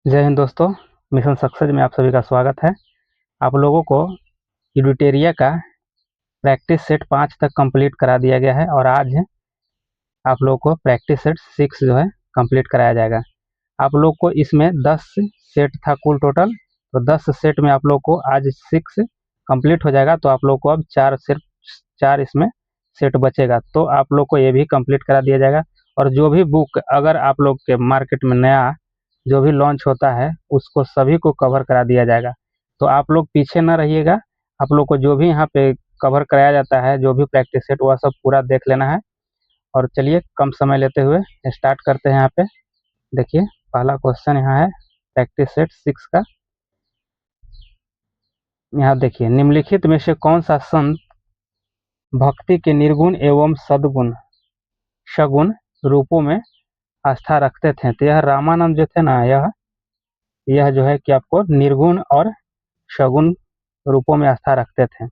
जय हिंद दोस्तों। Mission success में आप सभी का स्वागत है। आप लोगों को यूडिटेरिया का प्रैक्टिस सेट 5 तक कंप्लीट करा दिया गया है और आज आप लोगों को प्रैक्टिस सेट 6 जो है कंप्लीट कराया जाएगा। आप लोग को इसमें 10 सेट था कुल टोटल, तो 10 सेट में आप लोग को आज 6 कंप्लीट हो जाएगा। तो आप लोग को अब 4 सिर्फ 4 इसमें सेट बचेगा, तो आप लोग को ये भी कंप्लीट करा दिया जाएगा। और जो भी बुक अगर आप लोग के मार्केट में नया जो भी लॉन्च होता है उसको सभी को कवर करा दिया जाएगा। तो आप लोग पीछे न रहिएगा, आप लोग को जो भी यहाँ पे कवर कराया जाता है, जो भी प्रैक्टिस सेट, वह सब पूरा देख लेना है। और चलिए कम समय लेते हुए स्टार्ट करते हैं। यहाँ पे देखिए, पहला क्वेश्चन यहाँ है प्रैक्टिस सेट 6 का। यहाँ देखिए, निम्नलिखित में से कौन सा संत भक्ति के निर्गुण एवं सद्गुण सगुण रूपों में आस्था रखते थे? तो यह रामानंद जो थे ना, यह जो है कि आपको निर्गुण और सगुण रूपों में आस्था रखते थे।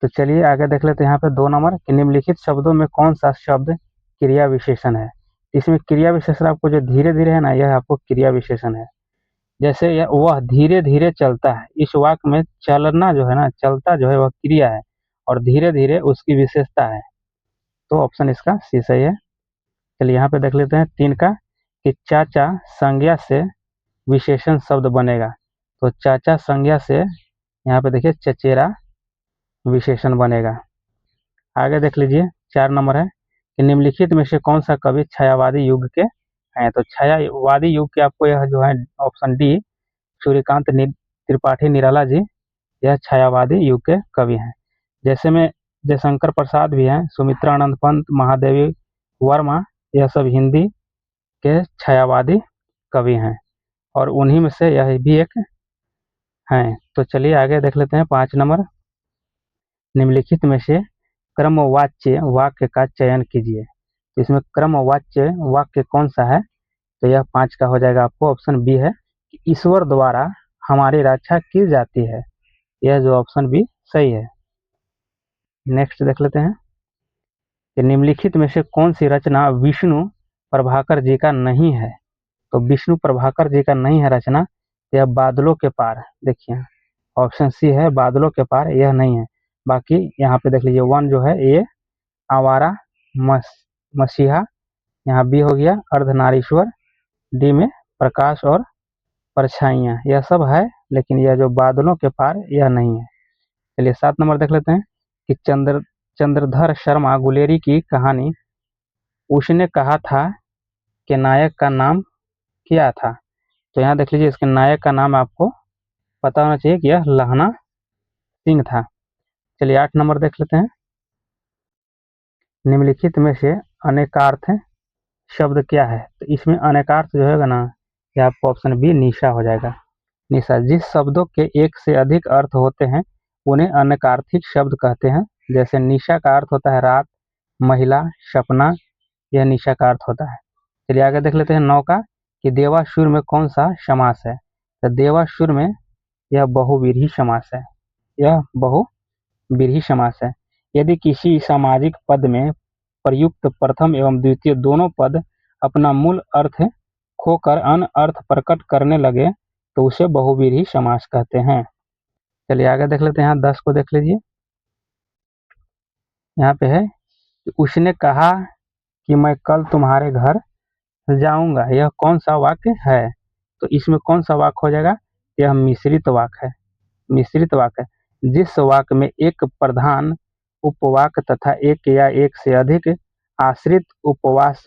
तो चलिए आगे देख लेते हैं। यहाँ पे 2 नंबर कि निम्नलिखित शब्दों में कौन सा शब्द क्रिया विशेषण है? इसमें क्रिया विशेषण आपको जो धीरे धीरे है ना, यह आपको क्रिया विशेषण है। जैसे यह वह धीरे धीरे चलता है, इस वाक्य में चलना जो है ना, चलता जो है वह क्रिया है और धीरे धीरे उसकी विशेषता है। तो ऑप्शन इसका सी सही है। चलिए यहाँ पे देख लेते हैं 3 का कि चाचा संज्ञा से विशेषण शब्द बनेगा। तो चाचा संज्ञा से यहाँ पे देखिए चचेरा विशेषण बनेगा। आगे देख लीजिए 4 नंबर है कि निम्नलिखित में से कौन सा कवि छायावादी युग के हैं? तो छायावादी युग के आपको यह जो है ऑप्शन डी सूर्यकांत त्रिपाठी निराला जी, यह छायावादी युग के कवि हैं। जैसे में जयशंकर प्रसाद भी हैं, सुमित्रा आनंद पंत, महादेवी वर्मा, यह सब हिंदी के छायावादी कवि हैं और उन्हीं में से यह भी एक हैं। तो चलिए आगे देख लेते हैं 5 नंबर। निम्नलिखित में से क्रमवाच्य वाक्य का चयन कीजिए। तो इसमें क्रमवाच्य वाक्य कौन सा है? तो यह 5 का हो जाएगा आपको ऑप्शन बी है कि ईश्वर द्वारा हमारी रक्षा की जाती है। यह जो ऑप्शन बी सही है। नेक्स्ट देख लेते हैं कि निम्नलिखित में से कौन सी रचना विष्णु प्रभाकर जी का नहीं है? तो विष्णु प्रभाकर जी का नहीं है रचना, यह बादलों के पार। देखिए ऑप्शन सी है बादलों के पार, यह नहीं है। बाकी यहाँ पे देख लीजिए 1 जो है ये आवारा मसीहा, यहाँ बी हो गया अर्धनारीश्वर, डी में प्रकाश और परछाइयाँ, यह सब है, लेकिन यह जो बादलों के पार यह नहीं है। चलिए 7 नंबर देख लेते हैं कि चंद्रधर शर्मा गुलेरी की कहानी उसने कहा था कि नायक का नाम क्या था? तो यहाँ देख लीजिए, इसके नायक का नाम आपको पता होना चाहिए कि यह लहना सिंह था। चलिए 8 नंबर देख लेते हैं। निम्नलिखित में से अनेकार्थ शब्द क्या है? तो इसमें अनेकार्थ जो है ना, ये आपको ऑप्शन बी निशा हो जाएगा। निशा, जिस शब्दों के एक से अधिक अर्थ होते हैं उन्हें अनेकार्थिक शब्द कहते हैं। जैसे निशा का अर्थ होता है रात, महिला, सपना, यह निशा का अर्थ होता है। चलिए आगे देख लेते हैं 9 का कि देवासुर में कौन सा समास है? तो देवासुर में यह बहुव्रीहि समास है। यह बहुव्रीहि समास है। यदि किसी सामाजिक पद में प्रयुक्त प्रथम एवं द्वितीय दोनों पद अपना मूल अर्थ खोकर अन्य अर्थ प्रकट करने लगे तो उसे बहुव्रीहि समास कहते हैं। चलिए आगे देख लेते हैं। यहाँ 10 को देख लीजिए। यहाँ पे है कि उसने कहा कि मैं कल तुम्हारे घर जाऊंगा, यह कौन सा वाक्य है? तो इसमें कौन सा वाक्य हो जाएगा? यह मिश्रित वाक्य है। मिश्रित वाक्य है। जिस वाक्य में एक प्रधान उपवाक्य तथा एक या एक से अधिक आश्रित उपवास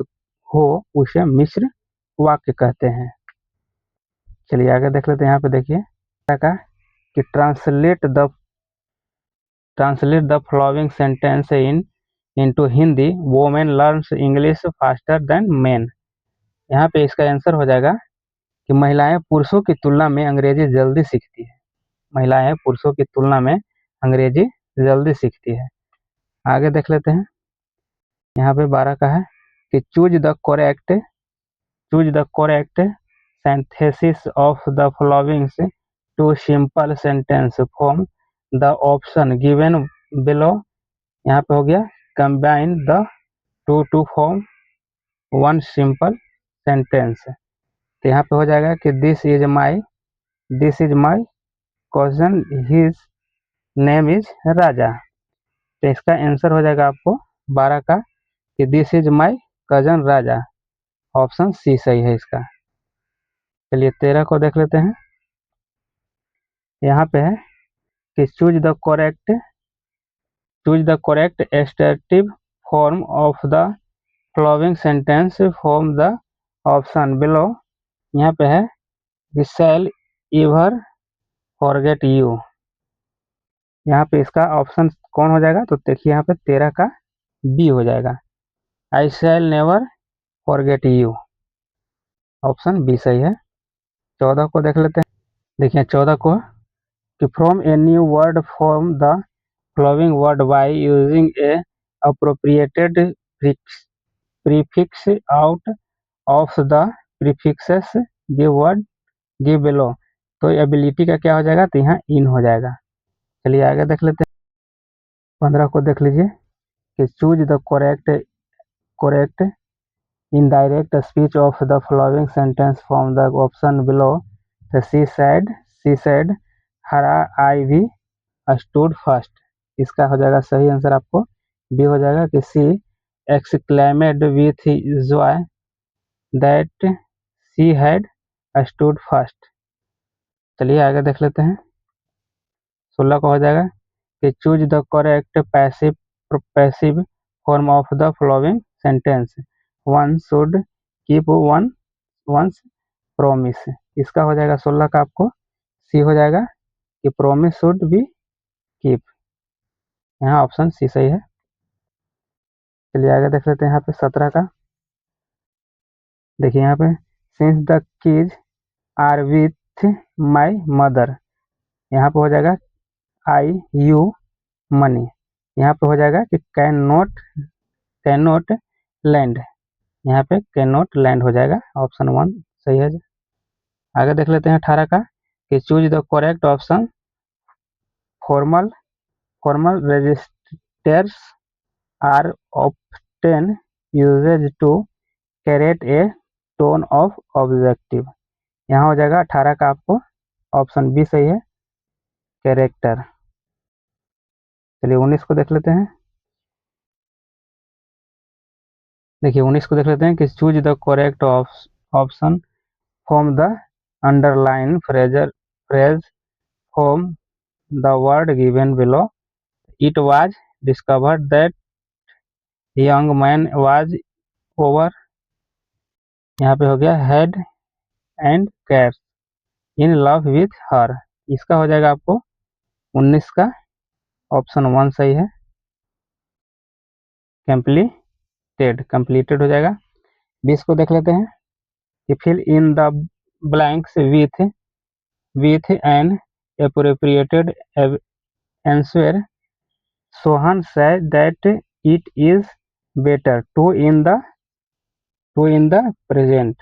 हो उसे मिश्र वाक्य कहते हैं। चलिए आगे देख लेते हैं। यहाँ पे देखिए का कि translate the following sentence into Hindi, women learns English faster than main. यहाँ पे इसका आंसर हो जाएगा कि महिलाएं पुरुषों की तुलना में अंग्रेजी जल्दी सीखती है। महिलाएं पुरुषों की तुलना में अंग्रेजी जल्दी सीखती है। आगे देख लेते हैं। यहाँ पे 12 का है कि choose the correct synthesis of the following two simple sentence from the option given below। यहाँ पे हो गया combine the two to form one simple sentence। तो यहाँ पे हो जाएगा कि this is my cousin, his name is Raja. तो इसका आंसर हो जाएगा आपको 12 का कि this is my cousin Raja. Option C सही है इसका। चलिए 13 को देख लेते हैं। यहाँ पे है कि choose the correct assertive form of the following sentence from the option below. यहाँ पे है कि शैल एवर फॉरगेट यू। यहाँ पे इसका ऑप्शन कौन हो जाएगा, तो देखिए यहाँ पे 13 का बी हो जाएगा, I shall never forget you. Option B सही है। 14 को देख लेते हैं। देखिए 14 को कि from a new word form the flowing word by using A appropriated prefix out of the prefixes give word give below. तो एबिलिटी का क्या हो जाएगा, तो यहाँ इन हो जाएगा। चलिए आगे देख लेते हैं। 15 को देख लीजिए कि choose the correct indirect speech of the following sentence from the option below. तो शी सेड हर आई भी स्टूड फर्स्ट। इसका हो जाएगा सही आंसर आपको बी हो जाएगा कि she exclaimed with joy that she had stood first. चलिए आगे देख लेते हैं। 16 का हो जाएगा कि choose the correct passive form of the following sentence, one should keep once promise. इसका हो जाएगा 16 का आपको सी हो जाएगा कि प्रोमिस शुड बी कीप। यहाँ ऑप्शन सी सही है। चलिए आगे देख लेते हैं। यहाँ पे 17 का देखिए, यहाँ पे since the keys are with my mother. यहाँ पे हो जाएगा आई यू मनी। यहाँ पे हो जाएगा कि कैन नॉट लैंड। यहाँ पे कैन नॉट लैंड हो जाएगा, ऑप्शन 1 सही है। आगे देख लेते हैं 18 का कि choose the correct option formal registers are often usages to carry a tone of objective. यहाँ हो जाएगा 18 का आपको ऑप्शन बी सही है, कैरेक्टर। चलिए 19 को देख लेते हैं। देखिए 19 को देख लेते हैं कि choose the correct option from the underline phrase from the word given below. It was discovered that young man was over, यहाँ पे हो गया head and care in love with her. इसका हो जाएगा आपको 19 का ऑप्शन 1 सही है, कंप्लीटेड हो जाएगा। 20 को देख लेते हैं कि fill in the blanks with an appropriated answer. Sohan said that it is better to in the present।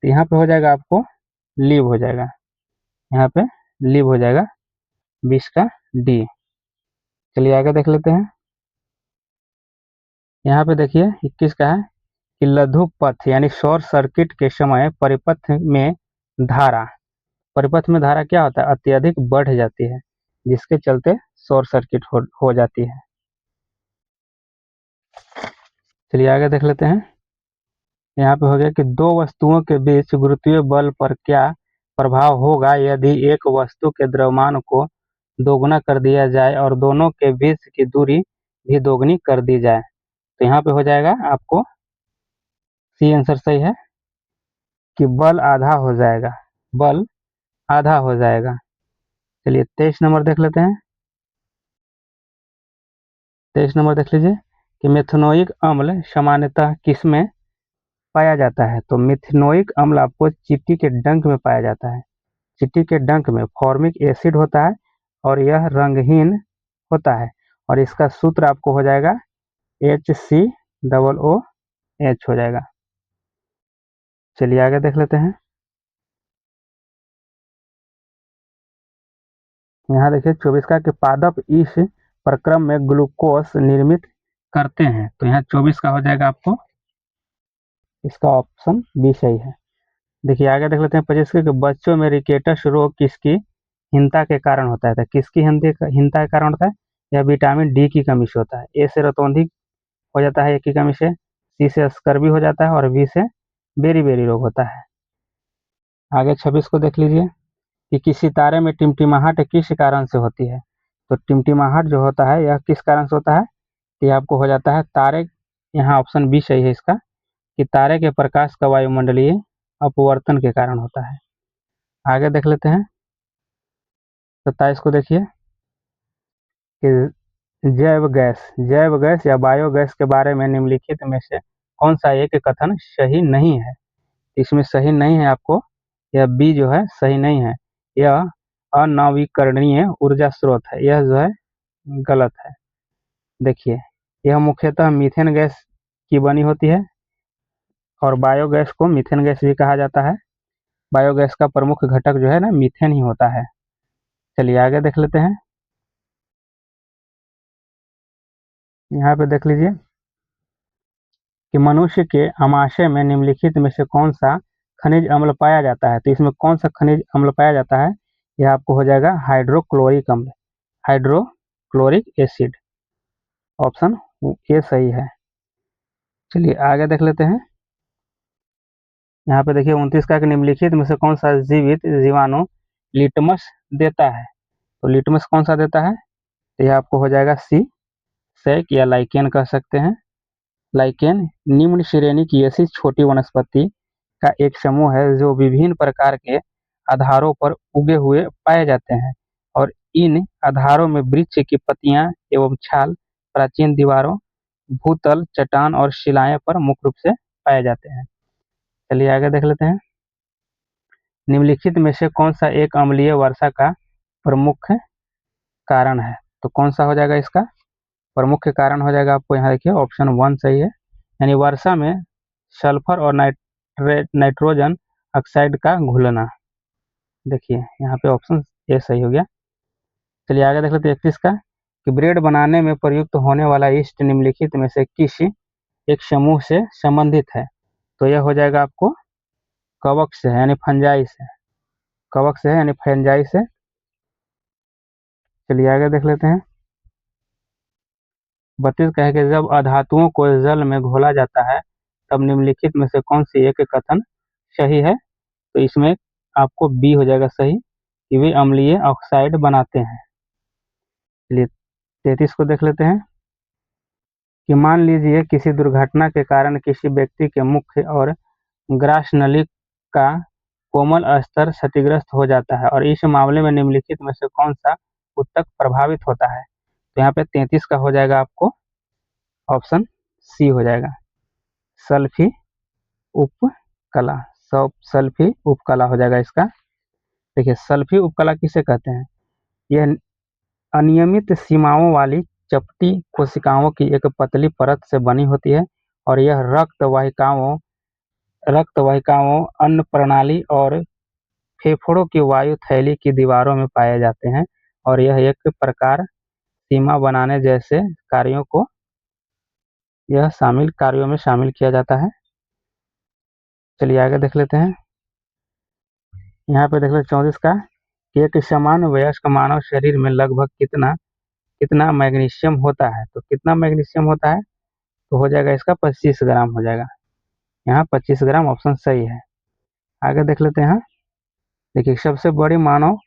तो यहाँ पे हो जाएगा आपको लिव हो जाएगा, यहाँ पे लिव हो जाएगा 20 का डी। चलिए आगे देख लेते हैं। यहाँ पे देखिए 21 का है कि लघु पथ यानी शॉर्ट सर्किट के समय परिपथ में धारा क्या होता है, अत्यधिक बढ़ जाती है, जिसके चलते शॉर्ट सर्किट हो जाती है। चलिए आगे देख लेते हैं। यहाँ पे हो गया कि दो वस्तुओं के बीच गुरुत्वीय बल पर क्या प्रभाव होगा यदि एक वस्तु के द्रव्यमान को दोगुना कर दिया जाए और दोनों के बीच की दूरी भी दोगुनी कर दी जाए। तो यहाँ पे हो जाएगा आपको सी आंसर सही है कि बल आधा हो जाएगा। चलिए 23 नंबर देख लेते हैं। 23 नंबर देख लीजिए कि मेथनोइक अम्ल सामान्यतः किसमें पाया जाता है। तो मिथेनोइक अम्ल आपको चींटी के डंक में पाया जाता है। चींटी के डंक में फॉर्मिक एसिड होता है और यह रंगहीन होता है, और इसका सूत्र आपको हो जाएगा HCOOH हो जाएगा। चलिए आगे देख लेते हैं। यहाँ देखिए 24 का कि पादप इस प्रक्रम में ग्लूकोज निर्मित करते हैं। तो यहाँ 24 का हो जाएगा आपको इसका ऑप्शन बी सही है। देखिए आगे देख लेते हैं 25 के, कि बच्चों में रिकेटस रोग किसकी हीनता के कारण होता है? तो किसकी हीनता के कारण होता है? यह विटामिन डी की कमी से होता है। ए से रतौंधी हो जाता है, ए की कमी से। सी से स्कर्वी हो जाता है और बी से बेरी बेरी रोग होता है। आगे 26 को देख लीजिए कि किसी तारे में टिमटिमाहट किस कारण से होती है? तो टिमटिमाहट जो होता है यह किस कारण से होता है? ये आपको हो जाता है तारे, यहाँ ऑप्शन बी सही है इसका, कि तारे के प्रकाश का वायुमंडलीय अपवर्तन के कारण होता है। आगे देख लेते हैं 27 को देखिए कि जैव गैस या बायोगैस के बारे में निम्नलिखित में से कौन सा एक कथन सही नहीं है? इसमें सही नहीं है आपको, यह बी जो है सही नहीं है। यह अनवीकरणीय ऊर्जा स्रोत है, यह जो है गलत है। देखिए यह मुख्यतः मीथेन गैस की बनी होती है और बायोगैस को मीथेन गैस भी कहा जाता है। बायोगैस का प्रमुख घटक जो है ना मीथेन ही होता है। चलिए आगे देख लेते हैं। यहाँ पे देख लीजिए कि मनुष्य के आमाशय में निम्नलिखित में से कौन सा खनिज अम्ल पाया जाता है? तो इसमें कौन सा खनिज अम्ल पाया जाता है? यह आपको हो जाएगा हाइड्रोक्लोरिक अम्ल, हाइड्रोक्लोरिक एसिड। ऑप्शन ए सही है। चलिए आगे देख लेते हैं। यहाँ पे देखिए 29 का, कि निम्नलिखित में से कौन सा जीवित जीवाणु लिटमस देता है? तो लिटमस कौन सा देता है? तो यह आपको हो जाएगा सी, सैक या लाइकेन कह सकते हैं। लाइकेन निम्न श्रेणी की ऐसी छोटी वनस्पति का एक समूह है जो विभिन्न प्रकार के आधारों पर उगे हुए पाए जाते हैं और इन आधारों में वृक्ष की पत्तियां एवं छाल प्राचीन दीवारों, भूतल, चट्टान और शिलाएं पर मुख्य रूप से पाए जाते हैं। चलिए आगे देख लेते हैं। निम्नलिखित में से कौन सा एक अम्लीय वर्षा का प्रमुख कारण है? तो कौन सा हो जाएगा इसका प्रमुख कारण? हो जाएगा आपको यहाँ देखिए ऑप्शन 1 सही है, यानी वर्षा में सल्फर और नाइट्रोजन ऑक्साइड का घुलना। देखिए यहाँ पे ऑप्शन ए सही हो गया। चलिए आगे देख लेते हैं 31 का, कि ब्रेड बनाने में प्रयुक्त होने वाला यीस्ट निम्नलिखित में से किस एक समूह से संबंधित है? तो यह हो जाएगा आपको कवक से है, यानी फंजाई से। कवक से है यानी फंजाई से। चलिए आगे देख लेते हैं। 32 का है कि जब अधातुओं को जल में घोला जाता है तब निम्नलिखित में से कौन सी एक कथन सही है? तो इसमें आपको बी हो जाएगा सही, कि वे अम्लीय ऑक्साइड बनाते हैं। चलिए 33 को देख लेते हैं, कि मान लीजिए किसी दुर्घटना के कारण किसी व्यक्ति के मुख्य और ग्रास नली का कोमल स्तर क्षतिग्रस्त हो जाता है और इस मामले में निम्नलिखित में से कौन सा ऊतक प्रभावित होता है? तो यहाँ पे 33 का हो जाएगा आपको ऑप्शन सी हो जाएगा, सल्फी उपकला। सब सल्फी उपकला हो जाएगा इसका। देखिए सल्फी उपकला किसे कहते हैं? यह अनियमित सीमाओं वाली चपटी कोशिकाओं की एक पतली परत से बनी होती है और यह रक्त वाहिकाओं, अन्न प्रणाली और फेफड़ों की वायु थैली की दीवारों में पाए जाते हैं और यह एक प्रकार सीमा बनाने जैसे कार्यों को यह शामिल कार्यों में शामिल किया जाता है। चलिए आगे देख लेते हैं। यहाँ पे देख लेते 34 का, कि एक सामान्य वयस्क मानव शरीर में लगभग कितना कितना मैग्नीशियम होता है? तो कितना मैग्नीशियम होता है? तो हो जाएगा इसका 25 ग्राम हो जाएगा। यहाँ 25 ग्राम ऑप्शन सही है। आगे देख लेते हैं। देखिए सबसे बड़ी मानव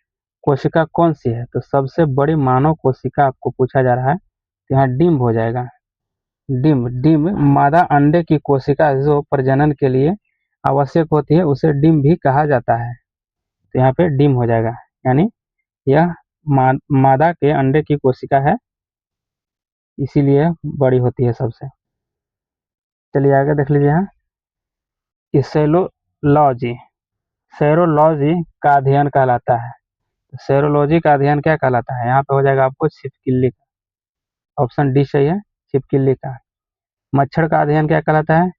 कोशिका कौन सी है? तो सबसे बड़ी मानव कोशिका आपको पूछा जा रहा है, तो यहाँ डिम्ब हो जाएगा। डिम्ब मादा अंडे की कोशिका जो प्रजनन के लिए आवश्यक होती है उसे डिम्ब भी कहा जाता है। तो यहाँ पे डिम्ब हो जाएगा, यानी यह मादा के अंडे की कोशिका है, इसीलिए बड़ी होती है सबसे। चलिए आगे देख लीजिए। यहाँ सेरोलॉजी सेरोलॉजी का अध्ययन कहलाता है। सेरोलॉजी का अध्ययन क्या कहलाता है? यहाँ पे हो जाएगा आपको छिपकली का। ऑप्शन डी सही है, छिपकली का। मच्छर का अध्ययन क्या कहलाता है?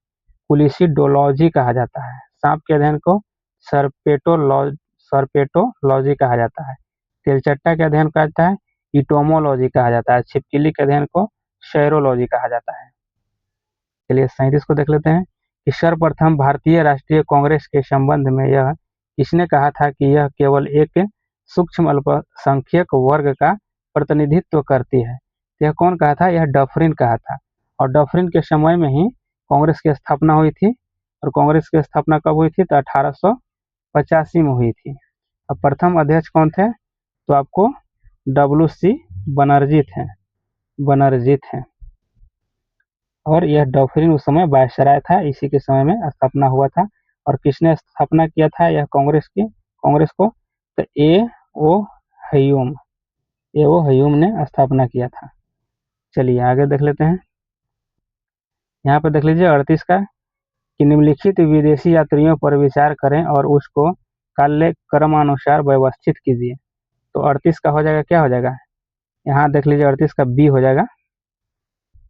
पुलिसिडोलॉजी कहा जाता है। सांप के अध्ययन को सर्पेटोलॉजी कहा जाता है। तेलचट्टा के अध्ययन को कहता है इटोमोलॉजी कहा जाता है। छिपकली के अध्ययन को सेरोलॉजी कहा जाता है। चलिए 37 को देख लेते हैं, कि सर्वप्रथम भारतीय राष्ट्रीय कांग्रेस के संबंध में यह किसने कहा था कि यह केवल एक सूक्ष्म अल्पसंख्यक वर्ग का प्रतिनिधित्व करती है? यह कौन कहा था? यह डफरिन कहा था। और डफरिन के समय में ही कांग्रेस की स्थापना हुई थी। और कांग्रेस की स्थापना कब हुई थी? तो 1885 में हुई थी। अब प्रथम अध्यक्ष कौन थे? तो आपको WC बनर्जी थे। और यह डॉफरिन उस समय वायसराय था, इसी के समय में स्थापना हुआ था। और किसने स्थापना किया था यह कांग्रेस को? तो ए ओ हयूम ने स्थापना किया था। चलिए आगे देख लेते हैं। यहाँ पर देख लीजिए 38 का कि निम्नलिखित विदेशी यात्रियों पर विचार करें और उसको कालक्रमानुसार व्यवस्थित कीजिए। तो 38 का हो जाएगा, क्या हो जाएगा? यहाँ देख लीजिए 38 का बी हो जाएगा।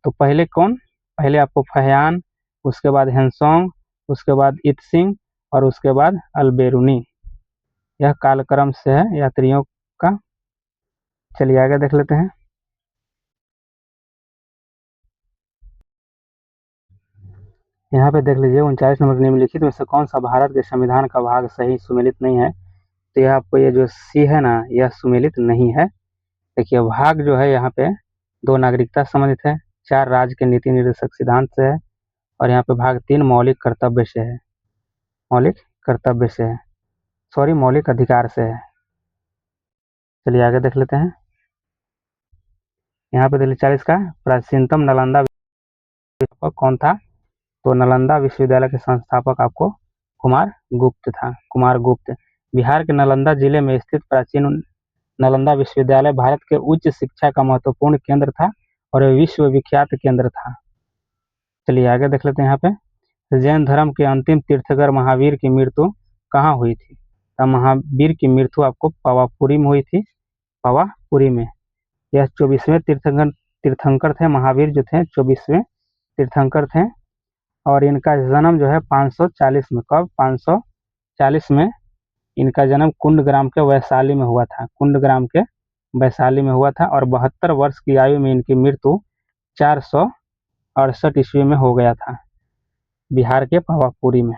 तो पहले कौन? पहले आपको फहयान, उसके बाद हेनसोंग, उसके बाद इत्सिंग और उसके बाद अलबेरुनी। यह कालक्रम से है यात्रियों का। चलिए आगे देख लेते हैं। यहाँ पे देख लीजिए 39 नंबर निम्नलिखित में से कौन सा भारत के संविधान का भाग सही सुमेलित नहीं है? तो यह आपको ये जो सी है ना, यह सुमेलित नहीं है। देखिए भाग जो है यहाँ पे 2 नागरिकता संबंधित है, 4 राज्य के नीति निर्देशक सिद्धांत से है, और यहाँ पे भाग 3 मौलिक कर्तव्य से है। मौलिक अधिकार से है। चलिए आगे देख लेते हैं। यहाँ पे दिल्ली 40 का प्राचीनतम नालंदा विश्वविद्यालय कौन था? तो नालंदा विश्वविद्यालय के संस्थापक आपको कुमार गुप्त। बिहार के नालंदा जिले में स्थित प्राचीन नालंदा विश्वविद्यालय भारत के उच्च शिक्षा का महत्वपूर्ण केंद्र था और विश्वविख्यात केंद्र था। चलिए आगे देख लेते हैं। यहाँ पे जैन धर्म के अंतिम तीर्थंकर महावीर की मृत्यु कहाँ हुई थी? तो महावीर की मृत्यु आपको पावापुरी में हुई थी। पावापुरी में। यह 24वें तीर्थंकर थे। महावीर जो थे 24वें तीर्थंकर थे। और इनका जन्म जो है 540 में। कब? 540 में इनका जन्म कुंडग्राम के वैशाली में हुआ था। और 72 वर्ष की आयु में इनकी मृत्यु 468 ईस्वी में हो गया था, बिहार के पावापुरी में।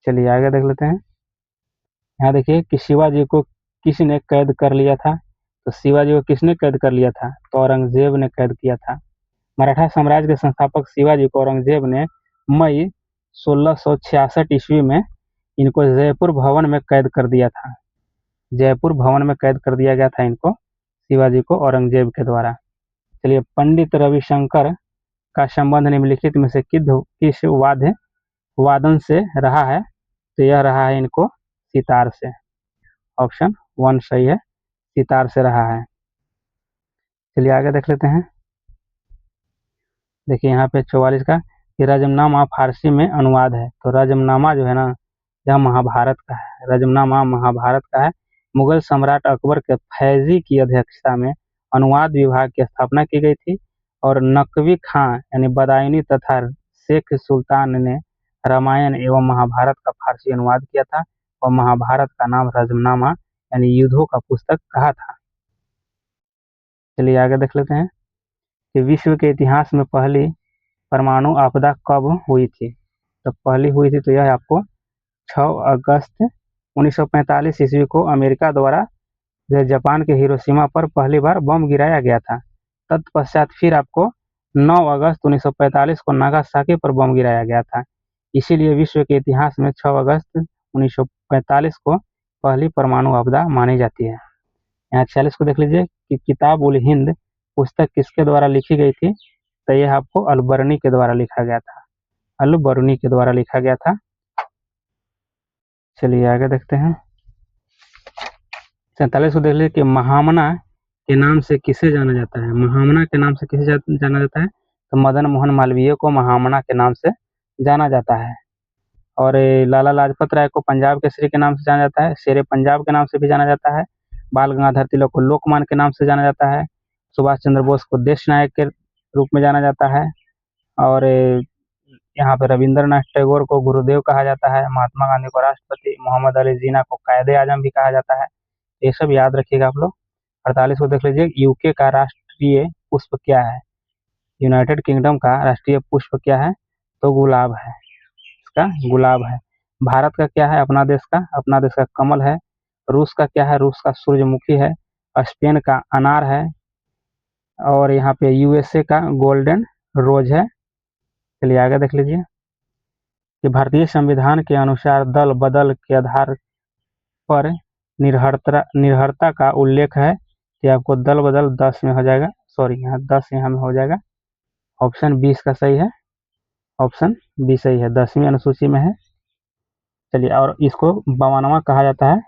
चलिए आगे देख लेते हैं। यहाँ देखिए कि शिवाजी को किसने कैद कर लिया था? तो शिवाजी को किसने कैद कर लिया था? तो औरंगजेब ने कैद किया था। मराठा साम्राज्य के संस्थापक शिवाजी को औरंगजेब ने मई 1666 ईस्वी में इनको जयपुर भवन में कैद कर दिया था। जयपुर भवन में कैद कर दिया गया था इनको, शिवाजी को, औरंगजेब के द्वारा। चलिए पंडित रविशंकर का संबंध निम्नलिखित में से किस वादन से रहा है? तो यह रहा है इनको सितार से। ऑप्शन 1 सही है, सितार से रहा है। चलिए आगे देख लेते हैं। देखिए यहाँ पे 44 का कि रजमनामा फारसी में अनुवाद है। तो रजमनामा जो है ना, यह महाभारत का है। रजमनामा महाभारत का है। मुगल सम्राट अकबर के फैजी की अध्यक्षता में अनुवाद विभाग की स्थापना की गई थी और नकवी खां यानी बदायूनी तथा शेख सुल्तान ने रामायण एवं महाभारत का फारसी अनुवाद किया था और महाभारत का नाम रजमनामा यानी युद्धों का पुस्तक कहा था। चलिए आगे देख लेते हैं कि विश्व के इतिहास में पहली परमाणु आपदा कब हुई थी? तो पहली हुई थी तो यह आपको 6 अगस्त 1945 ईस्वी को अमेरिका द्वारा जापान के हिरोशिमा पर पहली बार बम गिराया गया था। तत्पश्चात फिर आपको 9 अगस्त 1945 को नागासाकी पर बम गिराया गया था। इसीलिए विश्व के इतिहास में 6 अगस्त 1945 को पहली परमाणु आपदा मानी जाती है। यहाँ 46 को देख लीजिए कि किताब उल हिंद पुस्तक किसके द्वारा लिखी गई थी? तो यह आपको अलबरनी के द्वारा लिखा गया था। चलिए आगे देखते हैं। 47 को देख लीजिए कि महामना के नाम से किसे जाना जाता है? महामना के नाम से किसे जाना जाता है? तो मदन मोहन मालवीय को महामना के नाम से जाना जाता है। और लाला लाजपत राय को पंजाब केसरी के नाम से जाना जाता है। शेरे पंजाब के नाम से भी जाना जाता है। बाल गंगाधर तिलक को लोकमान्य के नाम से जाना जाता है। सुभाष चंद्र बोस को देश नायक के रूप में जाना जाता है। और यहाँ पे रविंद्रनाथ टैगोर को गुरुदेव कहा जाता है। महात्मा गांधी को राष्ट्रपति, मोहम्मद अली जिन्ना को कायदे आजम भी कहा जाता है। ये सब याद रखिएगा आप लोग। 48 को देख लीजिए, यूके का राष्ट्रीय पुष्प क्या है? यूनाइटेड किंगडम का राष्ट्रीय पुष्प क्या है? तो गुलाब है। का गुलाब है। भारत का क्या है? अपना देश का कमल है। रूस का क्या है? रूस का सूरजमुखी है। स्पेन का अनार है। और यहाँ पे यूएसए का गोल्डन रोज है। चलिए आगे देख लीजिए कि भारतीय संविधान के अनुसार दल बदल के आधार पर निर्भरता का उल्लेख है कि आपको दल बदल 10 में हो जाएगा, सॉरी यहाँ 10 यहाँ में हो जाएगा। ऑप्शन 20 का सही है, ऑप्शन बी सही है, 10वीं अनुसूची में है। चलिए, और इसको 52वां कहा जाता है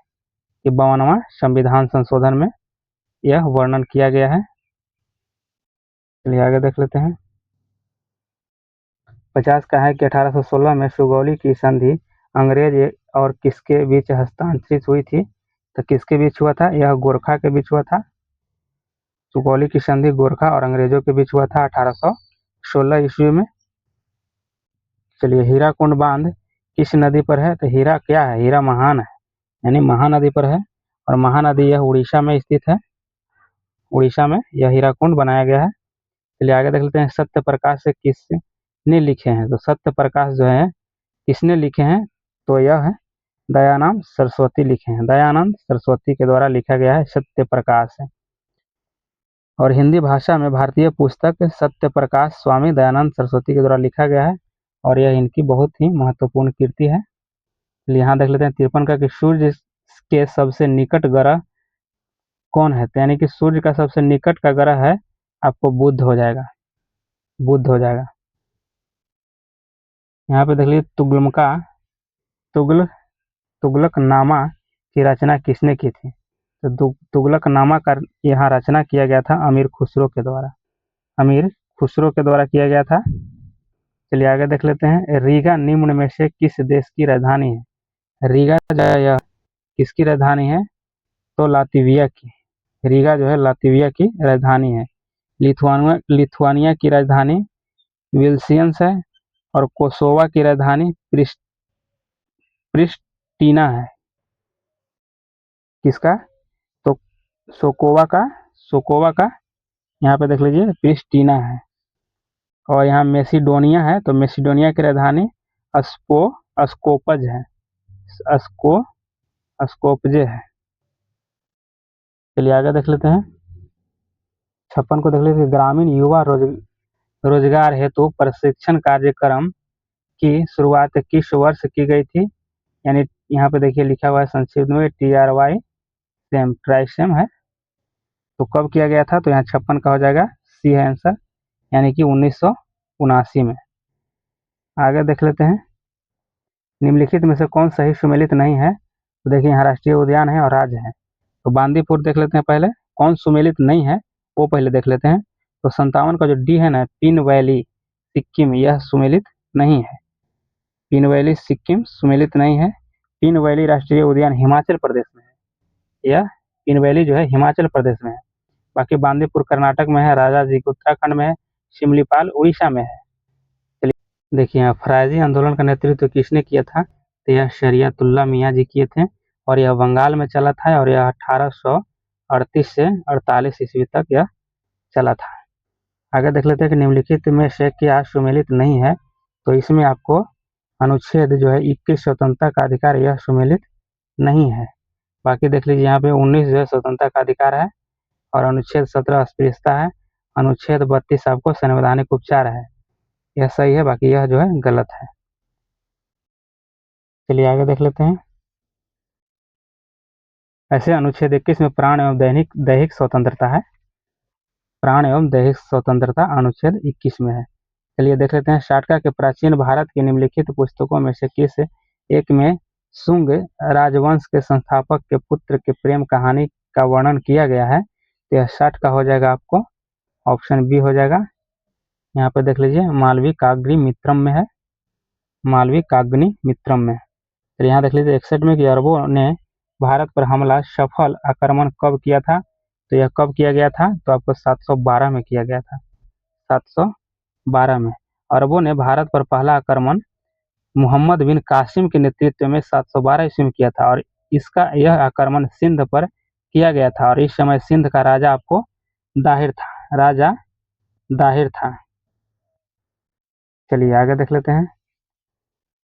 कि 52वां संविधान संशोधन में यह वर्णन किया गया है। चलिए आगे देख लेते हैं। 50 का है कि 1816 में सुगौली की संधि अंग्रेज और किसके बीच हस्ताक्षरित हुई थी? तो किसके बीच हुआ था? यह गोरखा के बीच हुआ था। सुगौली की संधि गोरखा और अंग्रेजों के बीच हुआ था 1816 ईस्वी में। चलिए, हीराकुंड बांध किस नदी पर है? तो हीरा क्या है? हीरा महान है, यानी महानदी पर है। और महानदी यह उड़ीसा में स्थित है। उड़ीसा में यह हीराकुंड बनाया गया है। चलिए आगे देख लेते हैं। सत्य प्रकाश से किसने लिखे हैं? तो सत्य प्रकाश जो है किसने लिखे हैं? तो यह है दयानंद सरस्वती लिखे हैं। दयानंद सरस्वती के द्वारा लिखा गया है सत्य प्रकाश है। और हिंदी भाषा में भारतीय पुस्तक सत्य प्रकाश स्वामी दयानंद सरस्वती के द्वारा लिखा गया है और यह इनकी बहुत ही महत्वपूर्ण कृति है। यहाँ देख लेते हैं 53 का कि सूर्य के सबसे निकट ग्रह कौन है? तो यानी कि सूर्य का सबसे निकट का ग्रह है आपको बुध हो जाएगा, बुध हो जाएगा। यहाँ पे देख लीजिए तुगल तुगलकनामा की रचना किसने की थी? तो तुगलकनामा का यहाँ रचना किया गया था अमीर खुसरो के द्वारा। अमीर खुसरो के द्वारा किया गया था। चलिए आगे देख लेते हैं। रीगा निम्न में से किस देश की राजधानी है? रीगा जो है यह किसकी राजधानी है? तो लातविया की। रीगा जो है लातविया की राजधानी है। लिथुआनिया की राजधानी विल्सियंस है। और कोसोवा की राजधानी प्रिस्टीना है। किसका? तो सोकोवा का यहाँ पे देख लीजिए प्रिस्टीना है। और यहाँ मेसिडोनिया है, तो मेसिडोनिया की राजधानी अस्कोपज है, अस्को अस्कोपजे है। चलिए आगे देख लेते हैं। 56 को देख लेते हैं। ग्रामीण युवा रोजगार हेतु प्रशिक्षण कार्यक्रम की शुरुआत किस वर्ष की गई थी? यानी यहाँ पे देखिए लिखा हुआ है संक्षिप्त में TRY सेम ट्राइसेम है। तो कब किया गया था? तो यहाँ 56 का हो जाएगा, सी है आंसर, यानी कि 1979 में। आगे देख लेते हैं। निम्नलिखित में से कौन सही सुमेलित नहीं है? तो देखिए यहाँ राष्ट्रीय उद्यान है और राज्य है। तो बांदीपुर देख लेते हैं पहले, कौन सुमेलित नहीं है वो पहले देख लेते हैं। तो 57 का जो डी है ना, पिन वैली सिक्किम, यह सुमेलित नहीं है। पिन वैली सिक्किम सुमेलित नहीं है। पिन वैली राष्ट्रीय उद्यान हिमाचल प्रदेश में है। यह पिन वैली जो है हिमाचल प्रदेश में है। बाकी बांदीपुर कर्नाटक में है, राजा जी उत्तराखंड में है, शिमलीपाल उड़ीसा में है। चलिए देखिए यहाँ फराजी आंदोलन का नेतृत्व किसने किया था? तो यह शरियतुल्लाह मियाँ जी किए थे और यह बंगाल में चला था और यह 1838 से 48 ईस्वी तक यह चला था। आगे देख लेते हैं कि निम्नलिखित में से क्या सुमेलित नहीं है? तो इसमें आपको अनुच्छेद जो है 21 स्वतंत्रता का अधिकार, यह सुमेलित नहीं है। बाकी देख लीजिए यहाँ पे 19 जो है स्वतंत्रता का अधिकार है और अनुच्छेद 17 अस्पृश्यता है। अनुच्छेद 32 आपको संवैधानिक उपचार है, यह सही है, बाकी यह जो है गलत है। चलिए आगे देख लेते हैं। ऐसे अनुच्छेद 21 में प्राण एवं दैहिक स्वतंत्रता है। प्राण एवं दैहिक स्वतंत्रता अनुच्छेद 21 में है। चलिए देख लेते हैं। शाटका के प्राचीन भारत की निम्नलिखित पुस्तकों में से किस एक में शुंग राजवंश के संस्थापक के पुत्र के प्रेम कहानी का वर्णन किया गया है? तो यह 60 का हो जाएगा, आपको ऑप्शन बी हो जाएगा। यहाँ पे देख लीजिए मालवी काग्नि मित्रम में है, मालवी काग्नि मित्रम में। तो यहाँ देख लीजिए 61 में कि अरबों ने भारत पर हमला सफल आक्रमण कब किया था? तो यह कब किया गया था? तो आपको 712 में किया गया था, 712 में। अरबों ने भारत पर पहला आक्रमण मोहम्मद बिन कासिम के नेतृत्व में 712 ईस्वी में किया था और इसका यह आक्रमण सिंध पर किया गया था और इस समय सिंध का राजा आपको दाहिर था, राजा दाहिर था। चलिए आगे देख लेते हैं।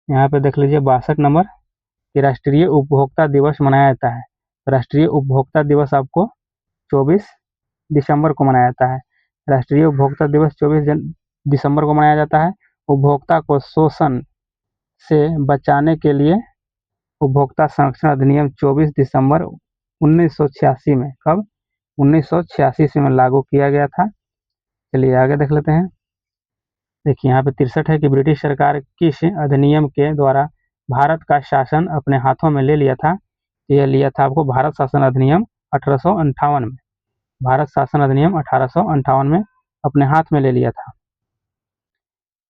यहाँ पे देख लीजिए 62 नंबर कि राष्ट्रीय उपभोक्ता दिवस मनाया जाता है। राष्ट्रीय उपभोक्ता दिवस आपको 24 दिसंबर को मनाया जाता है। राष्ट्रीय उपभोक्ता दिवस 24 दिसंबर को मनाया जाता है। उपभोक्ता को शोषण से बचाने के लिए उपभोक्ता संरक्षण अधिनियम 24 दिसंबर 1986 में, कब, 1986 ईस्वी में लागू किया गया था। चलिए आगे देख लेते हैं। देखिए यहाँ पे 63 है कि ब्रिटिश सरकार किस अधिनियम के द्वारा भारत का शासन अपने हाथों में ले लिया था। यह लिया था आपको भारत शासन अधिनियम 1858 में। भारत शासन अधिनियम 1858 में अपने हाथ में ले लिया था।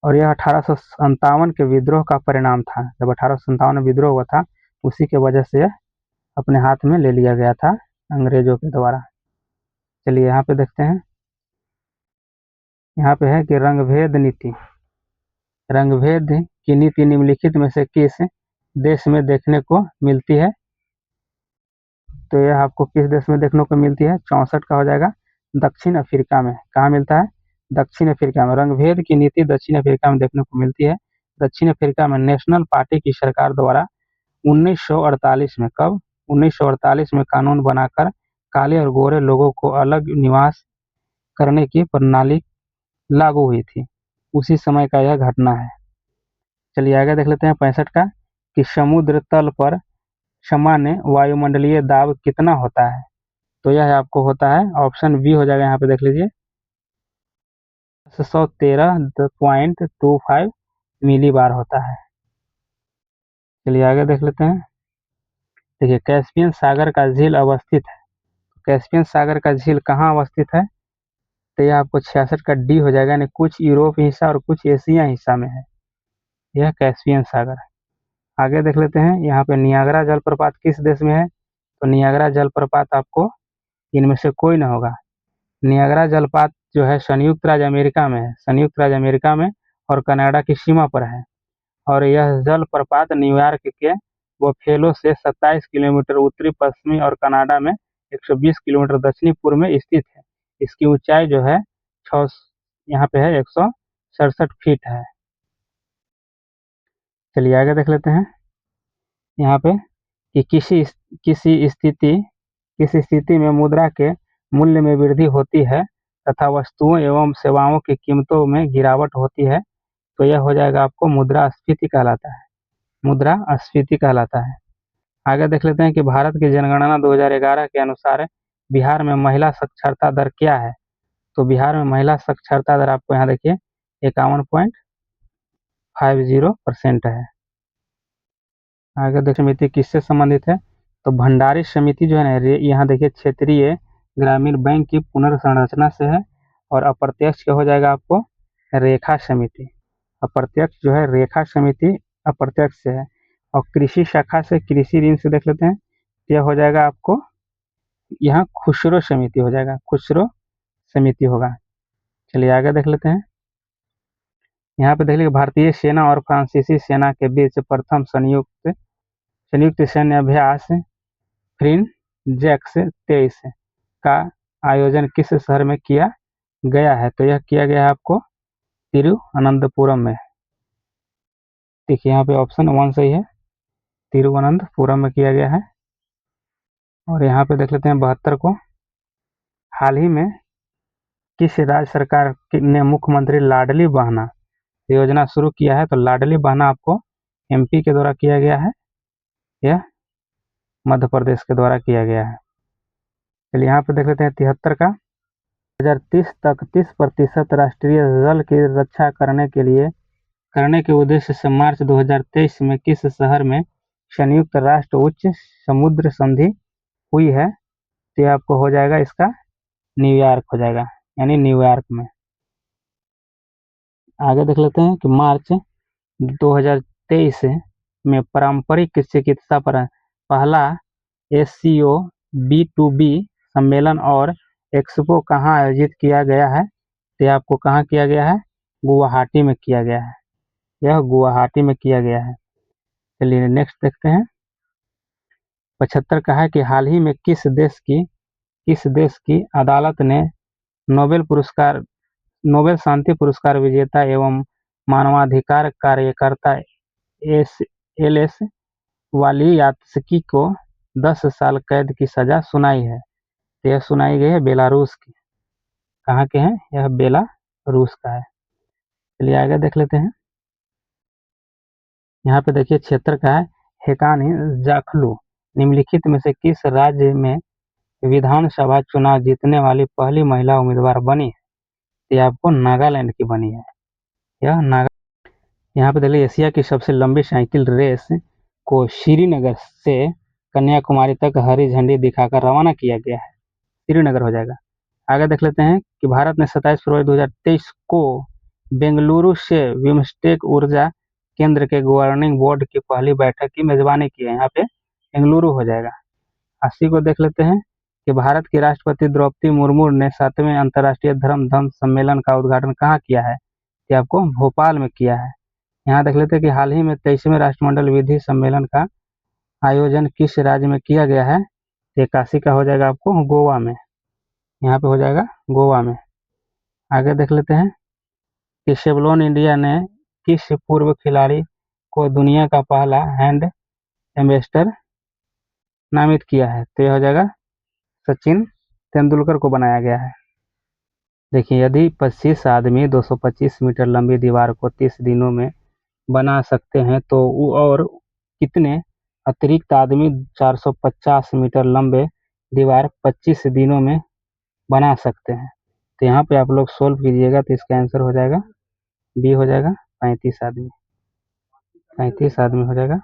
और यह 1857 के विद्रोह का परिणाम था। जब 1857 में विद्रोह हुआ था, उसी के वजह से यह अपने हाथ में ले लिया गया था अंग्रेजों के द्वारा। चलिए यहाँ पे देखते हैं। यहाँ पे है कि रंगभेद नीति। रंगभेद की नीति निम्नलिखित में से किस देश में देखने को मिलती है। तो यह आपको किस देश में देखने को मिलती है। 64 का हो जाएगा दक्षिण अफ्रीका में। कहाँ मिलता है, दक्षिण अफ्रीका में। रंगभेद की नीति दक्षिण अफ्रीका में देखने को मिलती है। दक्षिण अफ्रीका में नेशनल पार्टी की सरकार द्वारा 1948 में, कब, 1948 में कानून बनाकर काले और गोरे लोगों को अलग निवास करने की प्रणाली लागू हुई थी। उसी समय का यह घटना है। चलिए आगे देख लेते हैं 65 का कि समुद्र तल पर सामान्य वायुमंडलीय दाब कितना होता है। तो यह आपको होता है, ऑप्शन बी हो जाएगा। यहाँ पे देख लीजिए 113.25 मिली बार होता है। चलिए आगे देख लेते हैं। देखिए कैस्पियन सागर का झील अवस्थित है। कैस्पियन सागर का झील कहाँ अवस्थित है। तो यह आपको 66 का डी हो जाएगा, यानी कुछ यूरोप हिस्सा और कुछ एशिया हिस्सा में है यह कैस्पियन सागर। आगे देख लेते हैं। यहाँ पे नियाग्रा जलप्रपात किस देश में है। तो नियाग्रा जलप्रपात आपको इनमें से कोई ना होगा। नियाग्रा जलप्रपात जो है संयुक्त राज्य अमेरिका में है। संयुक्त राज्य अमेरिका में और कनाडा की सीमा पर है। और यह जलप्रपात न्यूयॉर्क के बफेलो से 27 किलोमीटर उत्तरी पश्चिमी और कनाडा में 120 किलोमीटर दक्षिणी पूर्व में स्थित है। इसकी ऊंचाई जो है 6 यहाँ पे है 167 फीट है। चलिए आगे देख लेते हैं। यहाँ पे कि किसी स्थिति में मुद्रा के मूल्य में वृद्धि होती है तथा वस्तुओं एवं सेवाओं की कीमतों में गिरावट होती है, तो यह हो जाएगा आपको मुद्रास्फीति कहलाता है। मुद्रास्फीति कहलाता है। आगे देख लेते हैं कि भारत की जनगणना 2011 के अनुसार बिहार में महिला साक्षरता दर क्या है। तो बिहार में महिला साक्षरता दर आपको यहाँ देखिए 51.50% है। आगे देख समिति किससे संबंधित है। तो भंडारी समिति जो है ना, यहाँ देखिए क्षेत्रीय ग्रामीण बैंक की पुनर्संरचना से है। और अप्रत्यक्ष क्या हो जाएगा आपको, रेखा समिति। अप्रत्यक्ष जो है रेखा समिति अप्रत्यक्ष से है। और कृषि शाखा से, कृषि ऋण से देख लेते हैं। यह हो जाएगा आपको यहाँ खुसरो समिति हो जाएगा, खुसरो समिति होगा। चलिए आगे देख लेते हैं। यहाँ पे देख लीजिए भारतीय सेना और फ्रांसीसी सेना के बीच प्रथम संयुक्त सैन्य अभ्यास फ्रिंजेक्स 23 का आयोजन किस शहर में किया गया है। तो यह किया गया है आपको तिरुवनंतपुरम में। देखिए यहाँ पे ऑप्शन 1 सही है, तिरुवनंतपुरम में किया गया है। और यहाँ पे देख लेते हैं 72 को। हाल ही में किस राज्य सरकार ने मुख्यमंत्री लाडली बहना योजना शुरू किया है। तो लाडली बहना आपको एमपी के द्वारा किया गया है, यह मध्य प्रदेश के द्वारा किया गया है। चलिए यहाँ पे देख लेते हैं 73 का। 2030 तक 30% राष्ट्रीय जल की रक्षा करने के उद्देश्य से मार्च 2023 में किस शहर में संयुक्त राष्ट्र उच्च समुद्र संधि हुई है। तो ये आपको हो जाएगा इसका न्यूयॉर्क हो जाएगा, यानी न्यूयॉर्क में। आगे देख लेते हैं कि मार्च 2023 में पारंपरिक चिकित्सा पर पहला SCO B2B सम्मेलन और एक्सपो कहाँ आयोजित किया गया है। तो आपको कहाँ किया गया है, गुवाहाटी में किया गया है। यह गुवाहाटी में किया गया है। चलिए नेक्स्ट देखते हैं। 75 का है कि हाल ही में किस देश की अदालत ने नोबेल शांति पुरस्कार विजेता एवं मानवाधिकार कार्यकर्ता एस वाली यात्सकी को 10 साल कैद की सजा सुनाई है। तो यह सुनाई गई है बेलारूस की। कहाँ के हैं? यह बेलारूस का है। चलिए आगे देख लेते हैं। यहाँ पे देखिए क्षेत्र का है हेकानी जाखलू निम्नलिखित में से किस राज्य में विधानसभा चुनाव जीतने वाली पहली महिला उम्मीदवार बनी है? ये आपको नागालैंड की बनी है। यह नागा यहाँ पे देखिए एशिया की सबसे लंबी साइकिल रेस को श्रीनगर से कन्याकुमारी तक हरी झंडी दिखाकर रवाना किया गया है। श्रीनगर हो जाएगा। आगे देख लेते हैं कि भारत ने 27 फरवरी 2023 को बेंगलुरु से बिम्स्टेक ऊर्जा केंद्र के गवर्निंग बोर्ड की पहली बैठक की मेजबानी की है। यहाँ पे बेंगलुरु हो जाएगा। 80 को देख लेते हैं कि भारत की राष्ट्रपति द्रौपदी मुर्मू ने 7वें अंतर्राष्ट्रीय धर्म सम्मेलन का उद्घाटन कहाँ किया है? कि आपको भोपाल में किया है। यहाँ देख लेते हैं कि हाल ही में 23वें राष्ट्रमंडल विधि सम्मेलन का आयोजन किस राज्य में किया गया है? 81 का हो जाएगा आपको गोवा में। यहाँ पे हो जाएगा गोवा में। आगे देख लेते हैं कि शेवलॉन इंडिया ने किस पूर्व खिलाड़ी को दुनिया का पहला हैंड एम्बेसडर नामित किया है? तो यह हो जाएगा सचिन तेंदुलकर को बनाया गया है। देखिए यदि 25 आदमी 225 मीटर लंबी दीवार को 30 दिनों में बना सकते हैं तो और कितने अतिरिक्त आदमी 450 मीटर लंबे दीवार 25 दिनों में बना सकते हैं? तो यहाँ पे आप लोग सोल्व कीजिएगा तो इसका आंसर हो जाएगा बी हो जाएगा 35 आदमी। 35 आदमी हो जाएगा।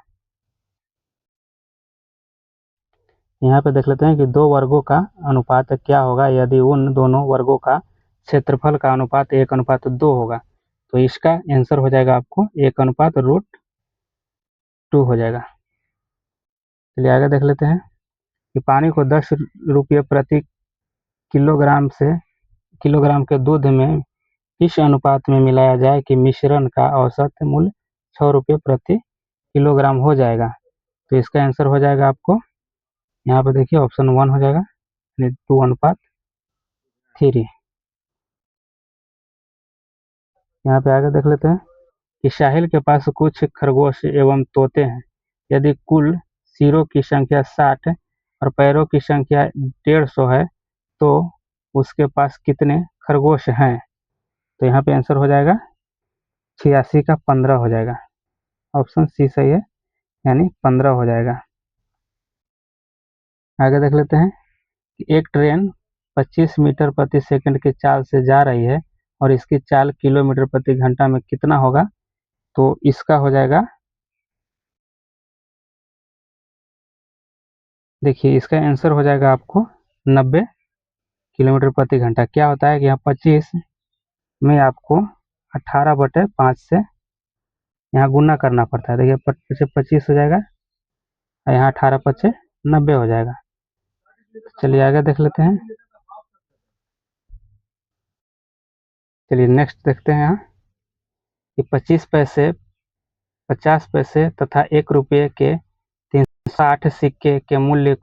यहाँ पे देख लेते हैं कि दो वर्गों का अनुपात क्या होगा यदि उन दोनों वर्गों का क्षेत्रफल का अनुपात 1:2 होगा। तो इसका आंसर हो जाएगा आपको 1:√2 हो जाएगा। चलिए आगे देख लेते हैं कि पानी को 10 रुपये प्रति किलोग्राम के दूध में किस अनुपात में मिलाया जाए कि मिश्रण का औसत मूल्य 6 रुपये प्रति किलोग्राम हो जाएगा? तो इसका आंसर हो जाएगा आपको यहाँ पे देखिए ऑप्शन 1 हो जाएगा 2:3। यहाँ पे आगे देख लेते हैं कि साहिल के पास कुछ खरगोश एवं तोते हैं। यदि कुल सिरों की संख्या 60 और पैरों की संख्या 150 है तो उसके पास कितने खरगोश हैं? तो यहाँ पे आंसर हो जाएगा 86 का 15 हो जाएगा। ऑप्शन सी सही है, यानी 15 हो जाएगा। आगे देख लेते हैं कि एक ट्रेन 25 मीटर प्रति सेकंड की चाल से जा रही है और इसकी चाल किलोमीटर प्रति घंटा में कितना होगा? तो इसका हो जाएगा, देखिए इसका आंसर हो जाएगा आपको 90 किलोमीटर प्रति घंटा। क्या होता है कि यहाँ 25 में आपको 18/5 से यहाँ गुना करना पड़ता है। देखिए 25 हो जाएगा और यहाँ 18×5 90 हो जाएगा। चलिए आगे देख लेते हैं। चलिए नेक्स्ट देखते हैं यहाँ कि 25 पैसे 50 पैसे तथा 1 रुपये के 360 सिक्के के मूल्य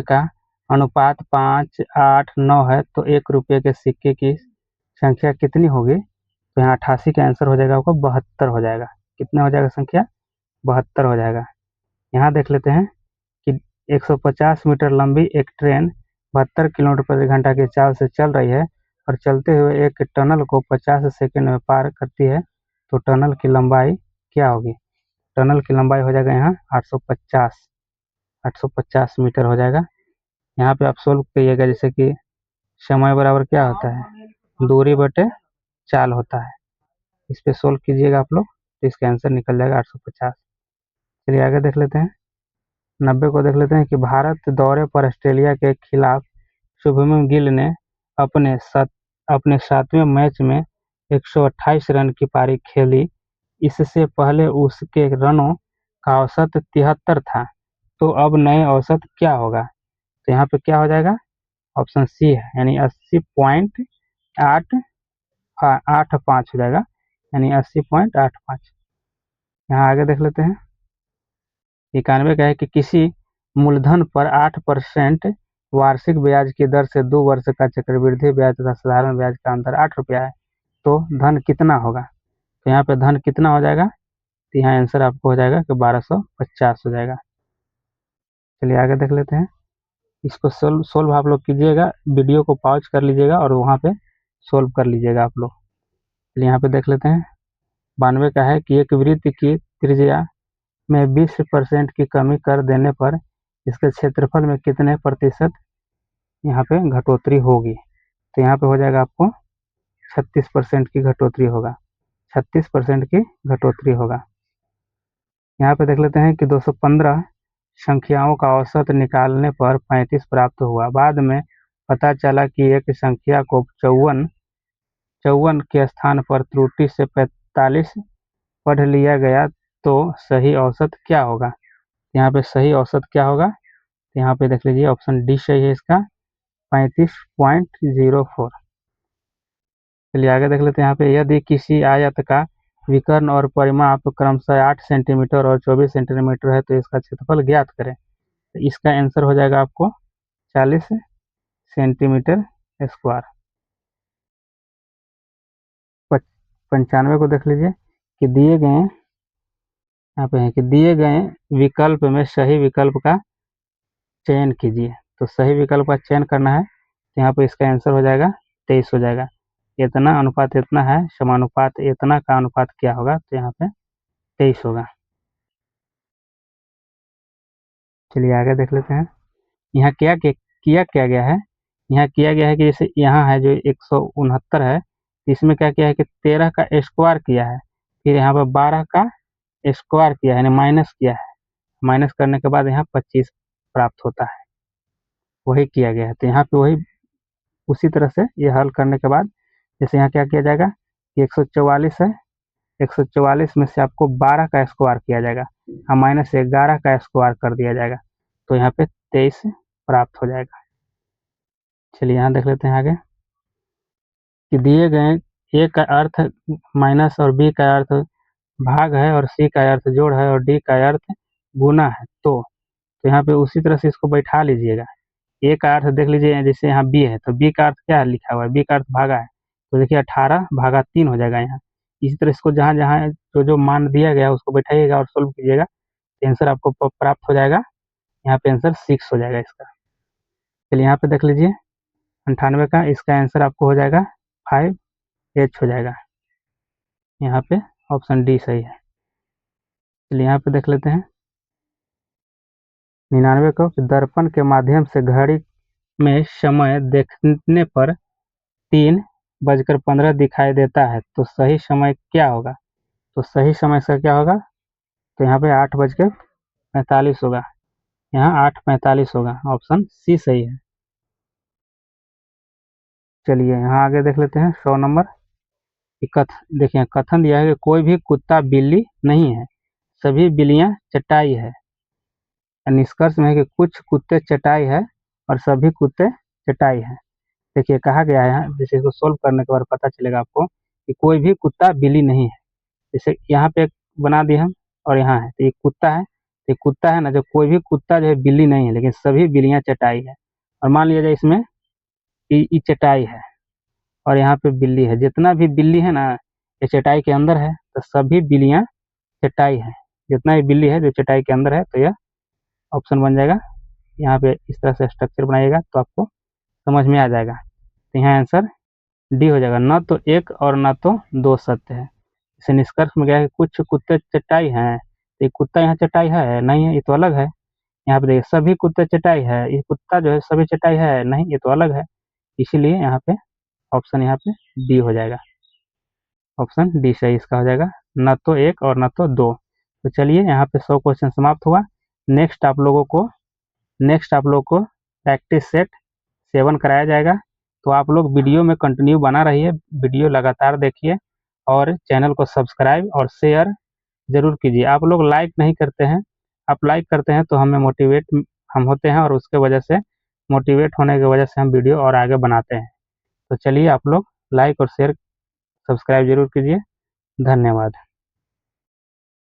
का अनुपात 5:8:9 है तो 1 रुपये के सिक्के की संख्या कितनी होगी? तो यहाँ 88 का आंसर हो जाएगा आपको 72 हो जाएगा। कितना हो जाएगा संख्या? 72 हो जाएगा। यहाँ देख लेते हैं कि 150 मीटर लंबी एक ट्रेन 72 किलोमीटर प्रति घंटा की चाल से चल रही है और चलते हुए एक टनल को 50 सेकंड में पार करती है तो टनल की लंबाई क्या होगी? टनल की लंबाई हो जाएगा यहाँ 850 मीटर हो जाएगा। यहाँ पे आप सोल्व करिएगा जैसे कि समय बराबर क्या होता है? दूरी बटे चाल होता है। इस पे सोल्व कीजिएगा आप लोग तो इसका आंसर निकल जाएगा 850। चलिए आगे देख लेते हैं। 90 को देख लेते हैं कि भारत दौरे पर ऑस्ट्रेलिया के खिलाफ शुभमन गिल ने अपने 7वें मैच में 128 रन की पारी खेली। इससे पहले उसके रनों का औसत 73 था। तो अब नए औसत क्या होगा? तो यहाँ पे क्या हो जाएगा? ऑप्शन सी है, यानी 80.885 हो जाएगा, यानी 80.85। यहाँ आगे देख लेते हैं। 91 का है कि किसी मूलधन पर 8% वार्षिक ब्याज की दर से 2 वर्ष का चक्रवृद्धि ब्याज तथा साधारण ब्याज का अंतर 8 रुपया है तो धन कितना होगा? तो यहाँ पे धन कितना हो जाएगा? तो यहाँ आंसर आपको हो जाएगा कि 1250 हो जाएगा। चलिए आगे देख लेते हैं। इसको सोल्व आप लोग कीजिएगा, वीडियो को पॉज कर लीजिएगा और वहाँ पे सोल्व कर लीजिएगा आप लोग। चलिए यहाँ पे देख लेते हैं। 92 का है कि एक वृत्त की त्रिज्या में 20% की कमी कर देने पर इसके क्षेत्रफल में कितने प्रतिशत यहाँ पे घटोतरी होगी। तो यहाँ पे हो जाएगा आपको 36% की घटोतरी होगा, 36% की घटोतरी होगा। यहाँ पे देख लेते हैं कि 215 संख्याओं का औसत निकालने पर 35 प्राप्त हुआ। बाद में पता चला कि एक संख्या को 54 के स्थान पर त्रुटि से 45 पढ़ लिया गया, तो सही औसत क्या होगा। यहाँ पे सही औसत क्या होगा, यहाँ पे देख लीजिए ऑप्शन डी सही है इसका, 35.04। चलिए आगे देख लेते हैं। यहाँ पे यदि किसी आयत का विकर्ण और परिमाप क्रमशः 8 सेंटीमीटर और 24 सेंटीमीटर है तो इसका क्षेत्रफल ज्ञात करें। तो इसका आंसर हो जाएगा आपको 40 सेंटीमीटर स्क्वायर। 95 को देख लीजिए कि दिए गए, यहाँ पे है कि दिए गए विकल्प में सही विकल्प का चयन कीजिए। तो सही विकल्प का चयन करना है, तो यहाँ पे इसका आंसर हो जाएगा 23 हो जाएगा। इतना अनुपात इतना है, समानुपात इतना का अनुपात क्या होगा, तो यहाँ पे 23 होगा। चलिए आगे देख लेते हैं। यहाँ क्या गया है, यहाँ किया गया है कि जैसे यहाँ है जो 169 है, इसमें क्या किया है कि 13 का स्क्वायर किया है, फिर यहाँ पर 12 का स्क्वायर किया है, यानी माइनस किया है। माइनस करने के बाद यहाँ 25 प्राप्त होता है, वही किया गया है। तो यहाँ पे वही उसी तरह से ये हल करने के बाद जैसे यहाँ क्या किया जाएगा कि 144 है, 144 में से आपको 12 का स्क्वायर किया जाएगा, माइनस 11 का स्क्वायर कर दिया जाएगा, तो यहाँ पे 23 प्राप्त हो जाएगा। चलिए यहाँ देख लेते हैं आगे कि दिए गए ए का अर्थ माइनस और बी का अर्थ भाग है और सी का अर्थ जोड़ है और डी का अर्थ गुना है। तो यहाँ पे उसी तरह से इसको बैठा लीजिएगा। ए का अर्थ देख लीजिए, जैसे यहाँ बी है तो बी का अर्थ क्या लिखा हुआ है, बी का अर्थ भागा है, तो देखिए 18/3 हो जाएगा यहाँ। इसी तरह इसको जहाँ जहाँ जो मान दिया गया उसको बैठाइएगा और सोल्व कीजिएगा, आंसर आपको प्राप्त हो जाएगा। यहाँ पे आंसर 6 हो जाएगा इसका। चलिए यहाँ पे देख लीजिए 98 का, इसका आंसर आपको हो जाएगा 5H हो जाएगा। यहाँ पे ऑप्शन डी सही है। चलिए यहाँ पे देख लेते हैं 99 को, दर्पण के माध्यम से घड़ी में समय देखने पर 3:15 दिखाई देता है, तो सही समय क्या होगा। तो सही समय से क्या होगा, तो यहाँ पे 8:45 होगा, यहाँ 8:45 होगा, ऑप्शन सी सही है। चलिए यहाँ आगे देख लेते हैं 100 नंबर। देखिए कथन दिया है कि कोई भी कुत्ता बिल्ली नहीं है, सभी बिल्लियां चटाई है। निष्कर्ष में है कि कुछ कुत्ते चटाई है और सभी कुत्ते चटाई है। देखिए कहा गया है यहाँ, जैसे इसको सोल्व करने के बाद पता चलेगा आपको कि कोई भी कुत्ता बिल्ली नहीं है। जैसे यहाँ पे एक बना दिए हम और यहाँ है, तो ये कुत्ता है, तो ये कुत्ता है ना, जो कोई भी कुत्ता जो है बिल्ली नहीं है, लेकिन सभी बिल्लियां चटाई है। और मान लिया जाए इसमें ये चटाई है और यहाँ पे बिल्ली है, जितना भी बिल्ली है ना ये चटाई के अंदर है, तो सभी बिल्लियां चटाई है। जितना भी बिल्ली है जो चटाई के अंदर है, तो यह ऑप्शन बन जाएगा। यहाँ पे इस तरह से स्ट्रक्चर बनाइएगा तो आपको समझ में आ जाएगा। तो यहाँ आंसर डी हो जाएगा। न तो एक और न तो दो सत्य है। इसे निष्कर्ष में गया है कि कुछ कुत्ते चटाई हैं, तो ये कुत्ता यहाँ चटाई है नहीं है, ये तो अलग है। यहाँ पे देखिए सभी कुत्ते चटाई है, ये कुत्ता जो है सभी चटाई है नहीं, ये तो अलग है। इसीलिए यहाँ पे ऑप्शन यहाँ पे डी हो जाएगा। ऑप्शन डी सही इसका हो जाएगा, न तो एक और न तो दो। तो चलिए यहाँ पे 100 क्वेश्चन समाप्त हुआ। नेक्स्ट आप लोगों को प्रैक्टिस सेट 7 कराया जाएगा। तो आप लोग वीडियो में कंटिन्यू बना रहिए, वीडियो लगातार देखिए और चैनल को सब्सक्राइब और शेयर जरूर कीजिए। आप लोग लाइक नहीं करते हैं, आप लाइक करते हैं तो हमें मोटिवेट हम होते हैं और उसके वजह से मोटिवेट होने की वजह से हम वीडियो और आगे बनाते हैं। तो चलिए आप लोग लाइक और शेयर सब्सक्राइब जरूर कीजिए। धन्यवाद।